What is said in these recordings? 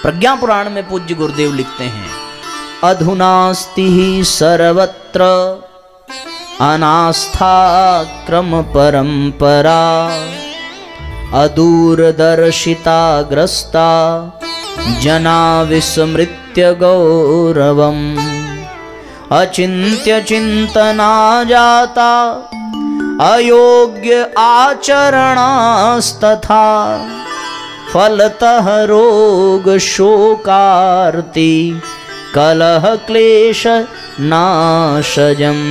प्रज्ञा पुराण में पूज्य गुरुदेव लिखते हैं, अधुनास्ति सर्वत्र अनास्था क्रम परंपरा, अदूरदर्शिता ग्रस्ता जना विस्मृत्य गौरवम्, अचिन्त्य चिंतना जाता अयोग्य आचरणास्तथा, फलतः रोग शोकार्ति कलह क्लेश नाशजम्।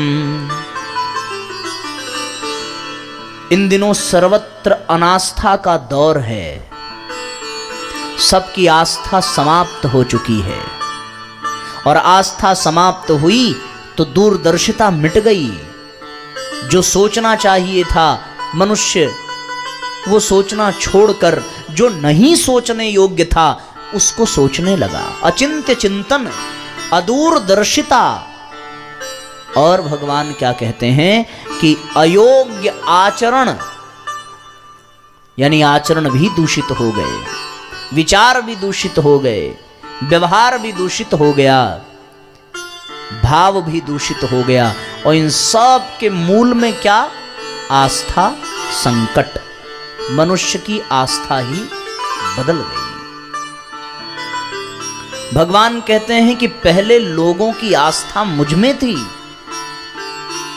इन दिनों सर्वत्र अनास्था का दौर है, सबकी आस्था समाप्त हो चुकी है, और आस्था समाप्त हुई तो दूरदर्शिता मिट गई। जो सोचना चाहिए था मनुष्य, वो सोचना छोड़कर जो नहीं सोचने योग्य था उसको सोचने लगा। अचिंत्य चिंतन, अदूरदर्शिता, और भगवान क्या कहते हैं कि अयोग्य आचरण, यानी आचरण भी दूषित हो गए, विचार भी दूषित हो गए, व्यवहार भी दूषित हो गया, भाव भी दूषित हो गया, और इन सब के मूल में क्या? आस्था संकट। मनुष्य की आस्था ही बदल गई। भगवान कहते हैं कि पहले लोगों की आस्था मुझ में थी,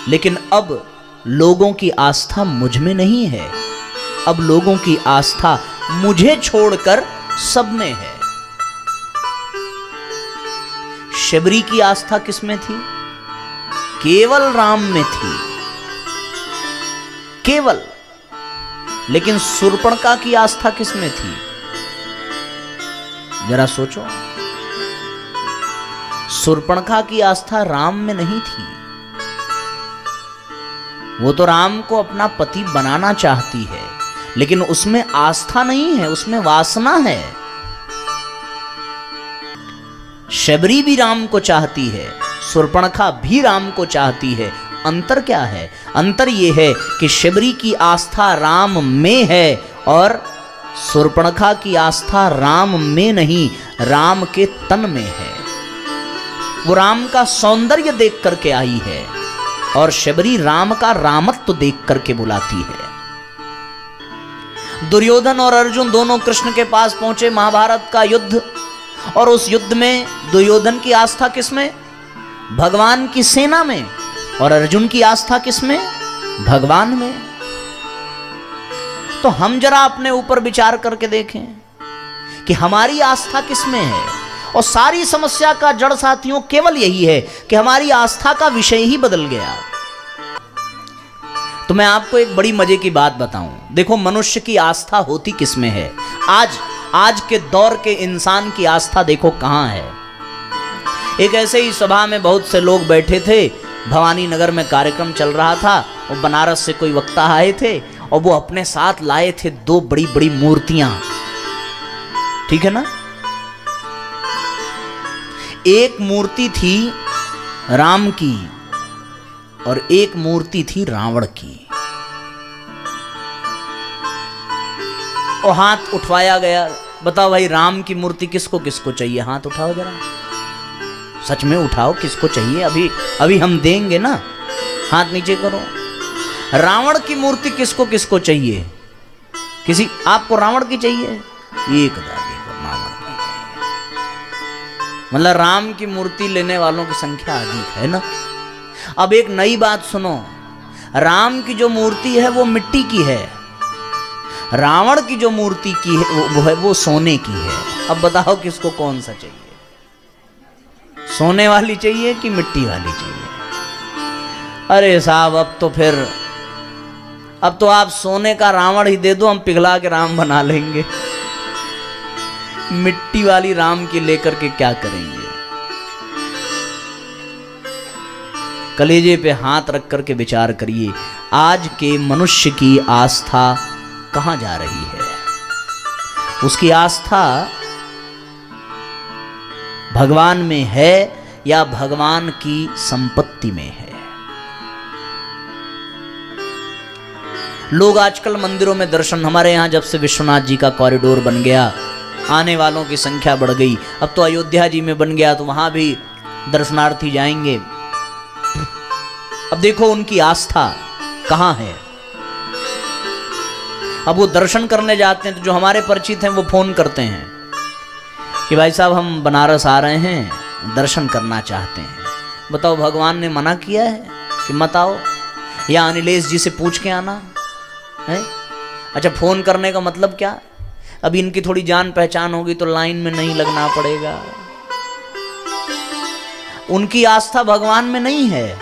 लेकिन अब लोगों की आस्था मुझ में नहीं है। अब लोगों की आस्था मुझे छोड़कर सब में है। शबरी की आस्था किसमें थी? केवल राम में थी, केवल। लेकिन शूर्पणखा की आस्था किसमें थी? जरा सोचो, शूर्पणखा की आस्था राम में नहीं थी। वो तो राम को अपना पति बनाना चाहती है, लेकिन उसमें आस्था नहीं है, उसमें वासना है। शबरी भी राम को चाहती है, शूर्पणखा भी राम को चाहती है। अंतर क्या है? अंतर यह है कि शबरी की आस्था राम में है और शूर्पणखा की आस्था राम में नहीं, राम के तन में है। वो राम का सौंदर्य देख करके आई है और शबरी राम का रामत्व देख करके बुलाती है। दुर्योधन और अर्जुन दोनों कृष्ण के पास पहुंचे, महाभारत का युद्ध, और उस युद्ध में दुर्योधन की आस्था किसमें? भगवान की सेना में। और अर्जुन की आस्था किसमें? भगवान में। तो हम जरा अपने ऊपर विचार करके देखें कि हमारी आस्था किसमें है। और सारी समस्या का जड़ साथियों केवल यही है कि हमारी आस्था का विषय ही बदल गया। तो मैं आपको एक बड़ी मजे की बात बताऊं। देखो, मनुष्य की आस्था होती किसमें है? आज के दौर के इंसान की आस्था देखो कहां है। एक ऐसे ही सभा में बहुत से लोग बैठे थे, भवानी नगर में कार्यक्रम चल रहा था, और बनारस से कोई वक्ता आए थे और वो अपने साथ लाए थे 2 बड़ी बड़ी मूर्तियां, ठीक है ना। एक मूर्ति थी राम की और एक मूर्ति थी रावण की। और हाथ उठवाया गया, बताओ भाई राम की मूर्ति किसको किसको चाहिए? हाथ उठाओ जरा, सच में उठाओ, किसको चाहिए? अभी हम देंगे ना, हाथ नीचे करो। रावण की मूर्ति किसको किसको चाहिए? किसी आपको रावण की चाहिए? एक दादी को रावण की चाहिए। मतलब राम की मूर्ति लेने वालों की संख्या अधिक है ना। अब एक नई बात सुनो, राम की जो मूर्ति है वो मिट्टी की है, रावण की जो मूर्ति की है वो सोने की है। अब बताओ किसको कौन सा चाहिए? सोने वाली चाहिए कि मिट्टी वाली चाहिए? अरे साहब, अब तो आप सोने का रावण ही दे दो, हम पिघला के राम बना लेंगे। मिट्टी वाली राम की लेकर के क्या करेंगे? कलेजे पे हाथ रख करके विचार करिए, आज के मनुष्य की आस्था कहां जा रही है? उसकी आस्था भगवान में है या भगवान की संपत्ति में है? लोग आजकल मंदिरों में दर्शन, हमारे यहां जब से विश्वनाथ जी का कॉरिडोर बन गया, आने वालों की संख्या बढ़ गई। अब तो अयोध्या जी में बन गया तो वहां भी दर्शनार्थी जाएंगे। अब देखो उनकी आस्था कहां है। अब वो दर्शन करने जाते हैं तो जो हमारे परिचित हैं वो फोन करते हैं कि भाई साहब हम बनारस आ रहे हैं, दर्शन करना चाहते हैं। बताओ भगवान ने मना किया है कि मत आओ, या अनिलेश जी से पूछ के आना है? अच्छा, फोन करने का मतलब क्या? अब इनकी थोड़ी जान पहचान होगी तो लाइन में नहीं लगना पड़ेगा। उनकी आस्था भगवान में नहीं है,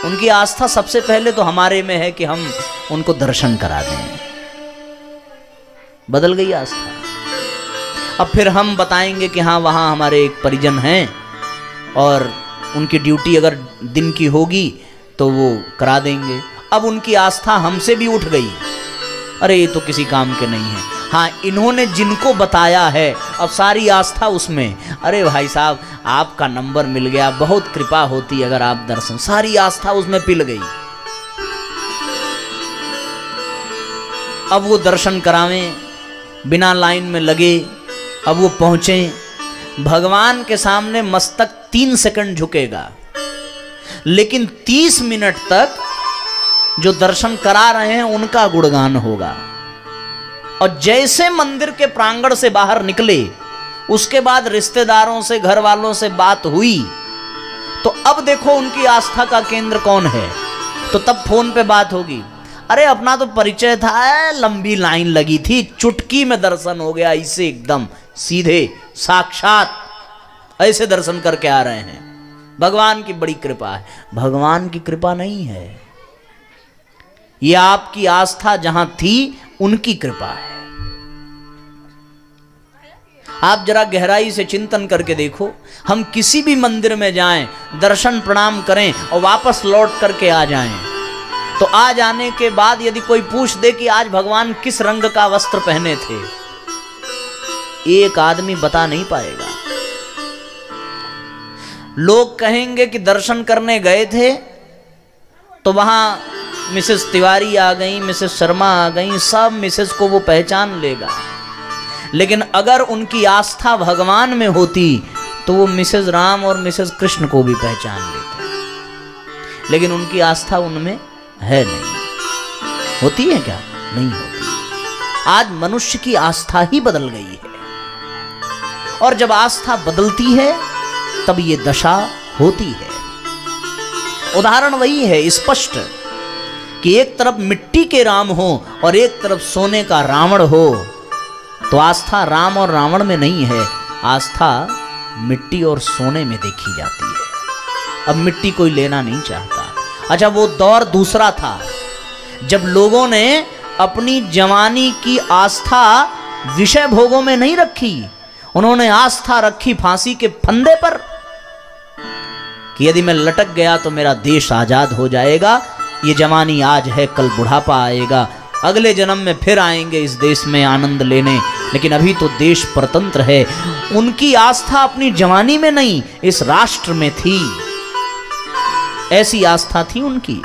उनकी आस्था सबसे पहले तो हमारे में है कि हम उनको दर्शन करा दें। बदल गई आस्था। अब फिर हम बताएंगे कि हाँ वहाँ हमारे एक परिजन हैं और उनकी ड्यूटी अगर दिन की होगी तो वो करा देंगे। अब उनकी आस्था हमसे भी उठ गई, अरे ये तो किसी काम के नहीं है। हाँ, इन्होंने जिनको बताया है अब सारी आस्था उसमें। अरे भाई साहब आपका नंबर मिल गया, बहुत कृपा होती अगर आप दर्शन, सारी आस्था उसमें पिल गई। अब वो दर्शन करावें, बिना लाइन में लगे, अब वो पहुंचे भगवान के सामने, मस्तक 3 सेकंड झुकेगा, लेकिन 30 मिनट तक जो दर्शन करा रहे हैं उनका गुणगान होगा। और जैसे मंदिर के प्रांगण से बाहर निकले उसके बाद रिश्तेदारों से, घर वालों से बात हुई तो अब देखो उनकी आस्था का केंद्र कौन है। तो तब फोन पे बात होगी, अरे अपना तो परिचय था, लंबी लाइन लगी थी, चुटकी में दर्शन हो गया, इसे एकदम सीधे साक्षात ऐसे दर्शन करके आ रहे हैं। भगवान की बड़ी कृपा है। भगवान की कृपा नहीं है, ये आपकी आस्था जहां थी उनकी कृपा है। आप जरा गहराई से चिंतन करके देखो, हम किसी भी मंदिर में जाएं, दर्शन प्रणाम करें और वापस लौट करके आ जाएं, तो आ जाने के बाद यदि कोई पूछ दे कि आज भगवान किस रंग का वस्त्र पहने थे, एक आदमी बता नहीं पाएगा। लोग कहेंगे कि दर्शन करने गए थे तो वहां मिसेस तिवारी आ गई, मिसेस शर्मा आ गई, सब मिसेस को वो पहचान लेगा। लेकिन अगर उनकी आस्था भगवान में होती तो वो मिसेस राम और मिसेस कृष्ण को भी पहचान लेते। लेकिन उनकी आस्था उनमें है नहीं। होती है क्या? नहीं होती। आज मनुष्य की आस्था ही बदल गई है, और जब आस्था बदलती है तब ये दशा होती है। उदाहरण वही है स्पष्ट कि एक तरफ मिट्टी के राम हो और एक तरफ सोने का रावण हो, तो आस्था राम और रावण में नहीं है, आस्था मिट्टी और सोने में देखी जाती है। अब मिट्टी कोई लेना नहीं चाहता। अच्छा, वो दौर दूसरा था जब लोगों ने अपनी जवानी की आस्था विषय भोगों में नहीं रखी, उन्होंने आस्था रखी फांसी के फंदे पर कि यदि मैं लटक गया तो मेरा देश आजाद हो जाएगा। ये जवानी आज है, कल बुढ़ापा आएगा, अगले जन्म में फिर आएंगे इस देश में आनंद लेने, लेकिन अभी तो देश परतंत्र है। उनकी आस्था अपनी जवानी में नहीं, इस राष्ट्र में थी। ऐसी आस्था थी उनकी।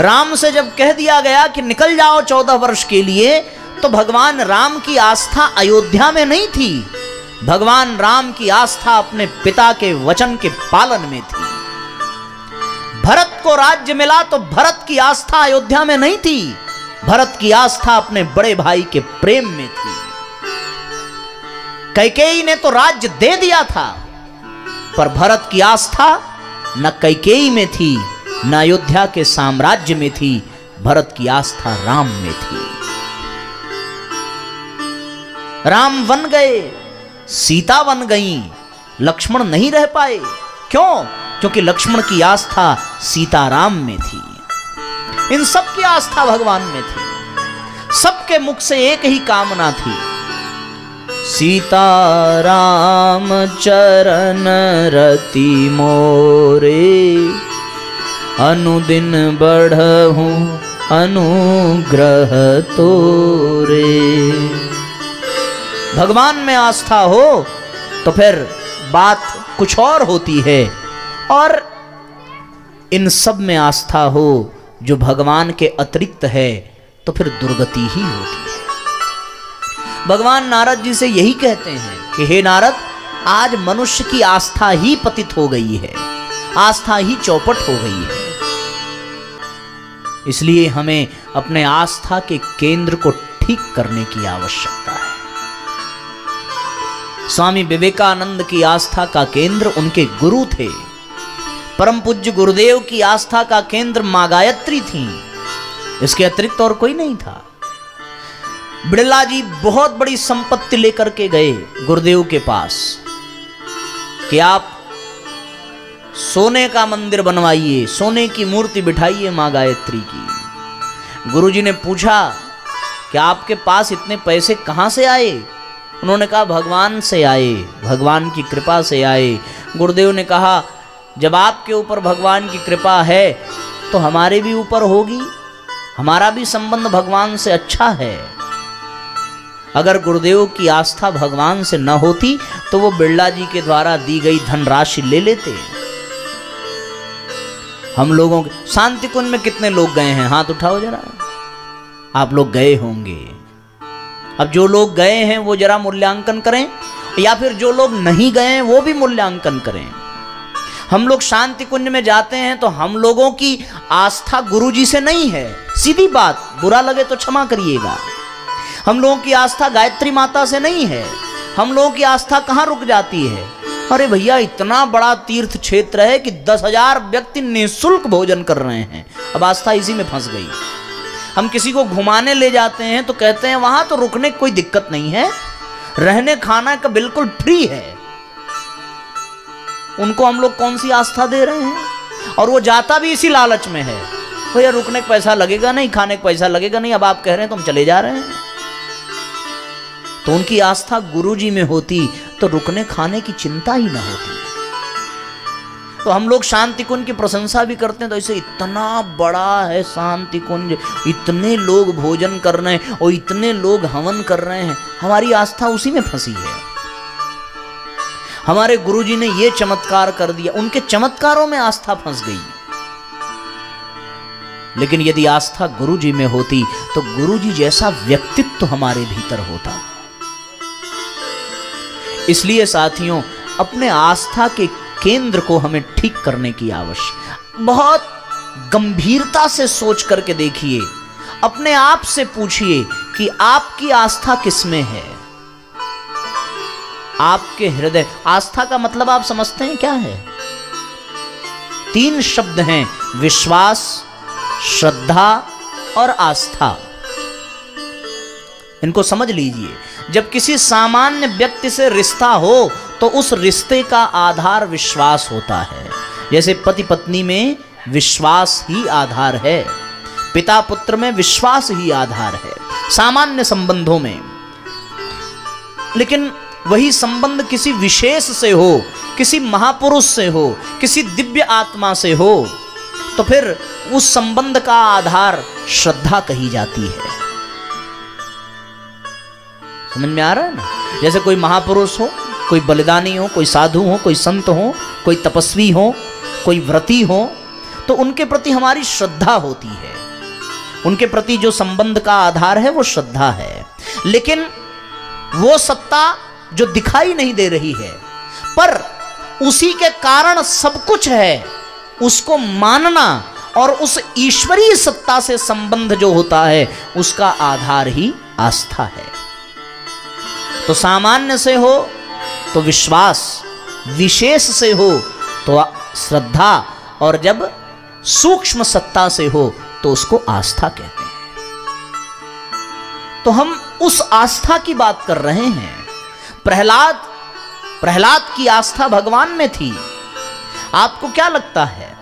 राम से जब कह दिया गया कि निकल जाओ 14 वर्ष के लिए, तो भगवान राम की आस्था अयोध्या में नहीं थी, भगवान राम की आस्था अपने पिता के वचन के पालन में थी। भरत को राज्य मिला तो भरत की आस्था अयोध्या में नहीं थी, भरत की आस्था अपने बड़े भाई के प्रेम में थी। कैकेयी ने तो राज्य दे दिया था, पर भरत की आस्था न कैकेयी में थी न अयोध्या के साम्राज्य में थी, भरत की आस्था राम में थी। राम वन गए, सीता वन गई, लक्ष्मण नहीं रह पाए। क्यों? क्योंकि लक्ष्मण की आस्था सीताराम में थी। इन सब की आस्था भगवान में थी। सबके मुख से एक ही कामना थी, सीताराम चरण रति मोरे, अनुदिन बढ़हूं अनुग्रह तोरे। भगवान में आस्था हो तो फिर बात कुछ और होती है, और इन सब में आस्था हो जो भगवान के अतिरिक्त है तो फिर दुर्गति ही होती है। भगवान नारद जी से यही कहते हैं कि हे नारद, आज मनुष्य की आस्था ही पतित हो गई है, आस्था ही चौपट हो गई है। इसलिए हमें अपने आस्था के केंद्र को ठीक करने की आवश्यकता है। स्वामी विवेकानंद की आस्था का केंद्र उनके गुरु थे। परम पूज्य गुरुदेव की आस्था का केंद्र मां गायत्री थी, इसके अतिरिक्त और कोई नहीं था। बिड़ला जी बहुत बड़ी संपत्ति लेकर के गए गुरुदेव के पास कि आप सोने का मंदिर बनवाइए, सोने की मूर्ति बिठाइए मां गायत्री की। गुरुजी ने पूछा कि आपके पास इतने पैसे कहां से आए? उन्होंने कहा भगवान से आए, भगवान की कृपा से आए। गुरुदेव ने कहा जब आपके ऊपर भगवान की कृपा है तो हमारे भी ऊपर होगी, हमारा भी संबंध भगवान से अच्छा है। अगर गुरुदेव की आस्था भगवान से न होती तो वो बिड़ला जी के द्वारा दी गई धनराशि ले लेते। हम लोगों के शांति कुंज में कितने लोग गए हैं? हाथ उठाओ जरा, आप लोग गए होंगे। अब जो लोग गए हैं वो जरा मूल्यांकन करें, या फिर जो लोग नहीं गए हैं वो भी मूल्यांकन करें। हम लोग शांति कुंज में जाते हैं तो हम लोगों की आस्था गुरुजी से नहीं है, सीधी बात, बुरा लगे तो क्षमा करिएगा। हम लोगों की आस्था गायत्री माता से नहीं है। हम लोगों की आस्था कहाँ रुक जाती है? अरे भैया, इतना बड़ा तीर्थ क्षेत्र है कि 10,000 व्यक्ति निःशुल्क भोजन कर रहे हैं। अब आस्था इसी में फंस गई। हम किसी को घुमाने ले जाते हैं तो कहते हैं वहां तो रुकने की कोई दिक्कत नहीं है, रहने खाना का बिल्कुल फ्री है। उनको हम लोग कौन सी आस्था दे रहे हैं? और वो जाता भी इसी लालच में है, भैया रुकने का पैसा लगेगा नहीं, खाने का पैसा लगेगा नहीं, अब आप कह रहे हैं तो हम चले जा रहे हैं। तो उनकी आस्था गुरुजी में होती तो रुकने खाने की चिंता ही ना होती। तो हम लोग शांति कुंज की प्रशंसा भी करते हैं, तो ऐसे इतना बड़ा है शांति कुंज, इतने लोग भोजन कर रहे हैं और इतने लोग हवन कर रहे हैं, हमारी आस्था उसी में फंसी है। हमारे गुरुजी ने ये चमत्कार कर दिया, उनके चमत्कारों में आस्था फंस गई। लेकिन यदि आस्था गुरुजी में होती तो गुरुजी जैसा व्यक्तित्व हमारे भीतर होता। इसलिए साथियों, अपने आस्था के केंद्र को हमें ठीक करने की आवश्यकता। बहुत गंभीरता से सोच करके देखिए, अपने आप से पूछिए कि आपकी आस्था किसमें है? आपके हृदय, आस्था का मतलब आप समझते हैं क्या है? 3 शब्द हैं, विश्वास, श्रद्धा और आस्था। इनको समझ लीजिए। जब किसी सामान्य व्यक्ति से रिश्ता हो तो उस रिश्ते का आधार विश्वास होता है। जैसे पति पत्नी में विश्वास ही आधार है, पिता पुत्र में विश्वास ही आधार है, सामान्य संबंधों में। लेकिन वही संबंध किसी विशेष से हो, किसी महापुरुष से हो, किसी दिव्य आत्मा से हो, तो फिर उस संबंध का आधार श्रद्धा कही जाती है। समझ में आ रहा है ना? जैसे कोई महापुरुष हो, कोई बलिदानी हो, कोई साधु हो, कोई संत हो, कोई तपस्वी हो, कोई व्रती हो, तो उनके प्रति हमारी श्रद्धा होती है। उनके प्रति जो संबंध का आधार है वो श्रद्धा है। लेकिन वो सत्ता जो दिखाई नहीं दे रही है, पर उसी के कारण सब कुछ है, उसको मानना और उस ईश्वरीय सत्ता से संबंध जो होता है उसका आधार ही आस्था है। तो सामान्य से हो तो विश्वास, विशेष से हो तो श्रद्धा, और जब सूक्ष्म सत्ता से हो तो उसको आस्था कहते हैं। तो हम उस आस्था की बात कर रहे हैं। प्रहलाद की आस्था भगवान में थी। आपको क्या लगता है?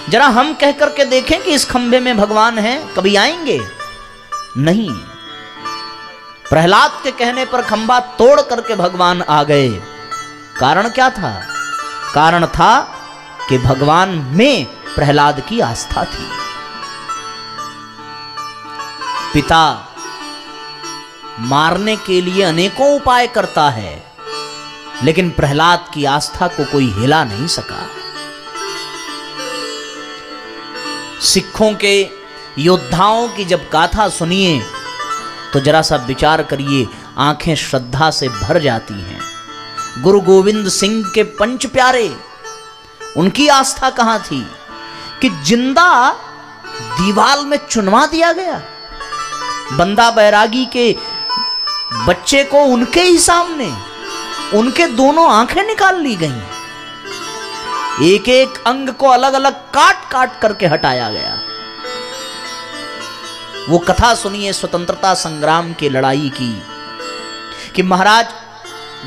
जरा हम कह करके देखें कि इस खंभे में भगवान है, कभी आएंगे? नहीं। प्रहलाद के कहने पर खंभा तोड़ करके भगवान आ गए। कारण क्या था? कारण था कि भगवान में प्रहलाद की आस्था थी। पिता मारने के लिए अनेकों उपाय करता है, लेकिन प्रहलाद की आस्था को कोई हिला नहीं सका। सिखों के योद्धाओं की जब गाथा सुनिए तो जरा सा विचार करिए, आंखें श्रद्धा से भर जाती हैं। गुरु गोविंद सिंह के पंच प्यारे, उनकी आस्था कहां थी कि जिंदा दीवाल में चुनवा दिया गया। बंदा बैरागी के बच्चे को उनके ही सामने उनके दोनों आंखें निकाल ली गईं। एक एक अंग को अलग अलग काट काट करके हटाया गया। वो कथा सुनिए स्वतंत्रता संग्राम की लड़ाई की, कि महाराज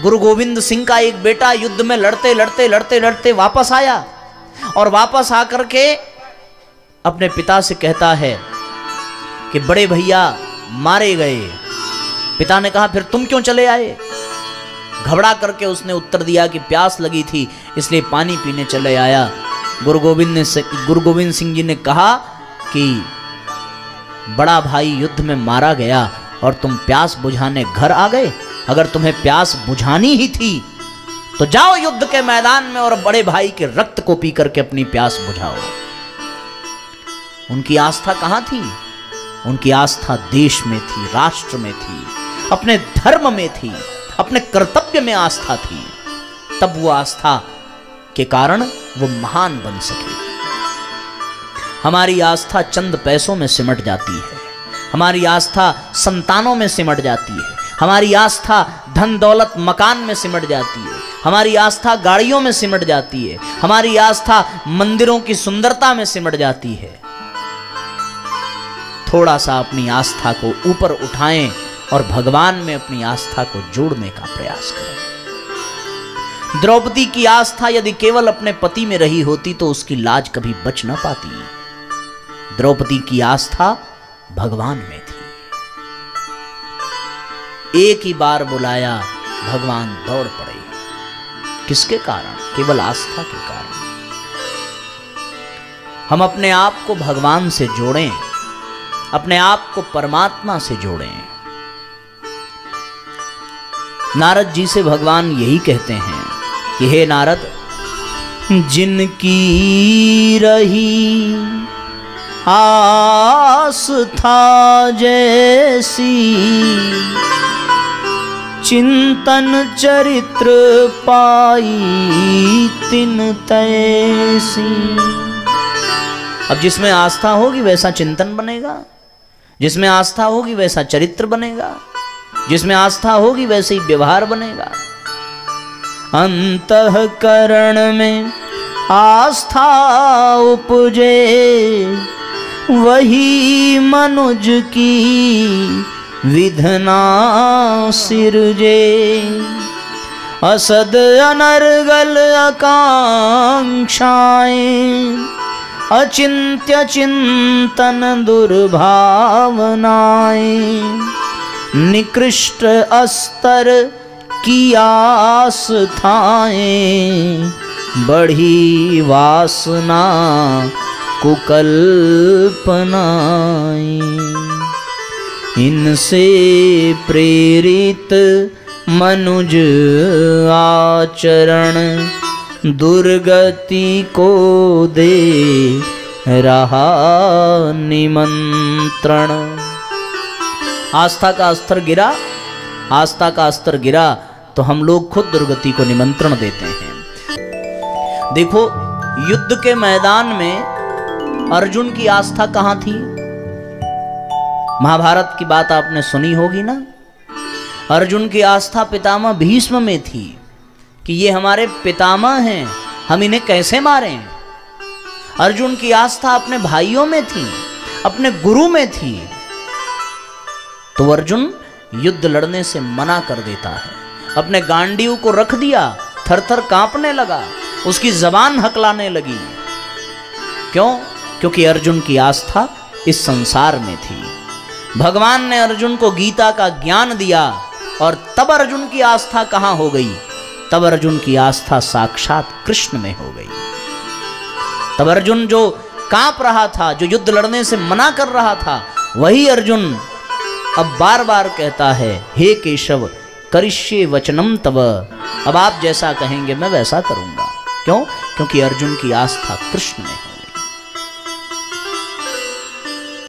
गुरु गोविंद सिंह का एक बेटा युद्ध में लड़ते लड़ते लड़ते लड़ते वापस आया और वापस आकर के अपने पिता से कहता है कि बड़े भैया मारे गए। पिता ने कहा फिर तुम क्यों चले आए? घबरा करके उसने उत्तर दिया कि प्यास लगी थी इसलिए पानी पीने चले आया। गुरु गोविंद सिंह जी ने कहा कि बड़ा भाई युद्ध में मारा गया और तुम प्यास बुझाने घर आ गए। अगर तुम्हें प्यास बुझानी ही थी तो जाओ युद्ध के मैदान में और बड़े भाई के रक्त को पी करके अपनी प्यास बुझाओ। उनकी आस्था कहां थी? उनकी आस्था देश में थी, राष्ट्र में थी, अपने धर्म में थी, अपने कर्तव्य में आस्था थी। तब वो आस्था के कारण वो महान बन सके। हमारी आस्था चंद पैसों में सिमट जाती है, हमारी आस्था संतानों में सिमट जाती है, हमारी आस्था धन दौलत मकान में सिमट जाती है, हमारी आस्था गाड़ियों में सिमट जाती है, हमारी आस्था मंदिरों की सुंदरता में सिमट जाती है। थोड़ा सा अपनी आस्था को ऊपर उठाएं और भगवान में अपनी आस्था को जोड़ने का प्रयास करें। द्रौपदी की आस्था यदि केवल अपने पति में रही होती तो उसकी लाज कभी बच न पाती। द्रौपदी की आस्था भगवान में थी। एक ही बार बुलाया, भगवान दौड़ पड़े। किसके कारण? केवल आस्था के कारण। हम अपने आप को भगवान से जोड़ें, अपने आप को परमात्मा से जोड़ें। नारद जी से भगवान यही कहते हैं कि हे नारद, जिनकी रही आस्था जैसी, चिंतन चरित्र पाई तिन तैसी। अब जिसमें आस्था होगी वैसा चिंतन बनेगा, जिसमें आस्था होगी वैसा चरित्र बनेगा, जिसमें आस्था होगी वैसे ही व्यवहार बनेगा। अंतःकरण में आस्था उपजे, वही मनुज की विधना सिरजे। असद अनर्गल आकांक्षाएं, अचिंत्य चिंतन दुर्भावनाएं। निकृष्ट अस्तर की आस्थाएं, बढ़ी वासना कुकल्पनाएं। इनसे प्रेरित मनुज आचरण, दुर्गति को दे रहा निमंत्रण। आस्था का स्तर गिरा, आस्था का स्तर गिरा तो हम लोग खुद दुर्गति को निमंत्रण देते हैं। देखो युद्ध के मैदान में अर्जुन की आस्था कहां थी? महाभारत की बात आपने सुनी होगी ना। अर्जुन की आस्था पितामह भीष्म में थी कि ये हमारे पितामह हैं, हम इन्हें कैसे मारें। अर्जुन की आस्था अपने भाइयों में थी, अपने गुरु में थी। तो अर्जुन युद्ध लड़ने से मना कर देता है, अपने गांडीव को रख दिया, थरथर कांपने लगा, उसकी जबान हकलाने लगी। क्यों? क्योंकि अर्जुन की आस्था इस संसार में थी। भगवान ने अर्जुन को गीता का ज्ञान दिया और तब अर्जुन की आस्था कहां हो गई? तब अर्जुन की आस्था साक्षात कृष्ण में हो गई। तब अर्जुन जो कांप रहा था, जो युद्ध लड़ने से मना कर रहा था, वही अर्जुन अब बार बार कहता है, हे केशव करिष्ये वचनम तव। अब आप जैसा कहेंगे मैं वैसा करूंगा। क्यों? क्योंकि अर्जुन की आस्था कृष्ण में है।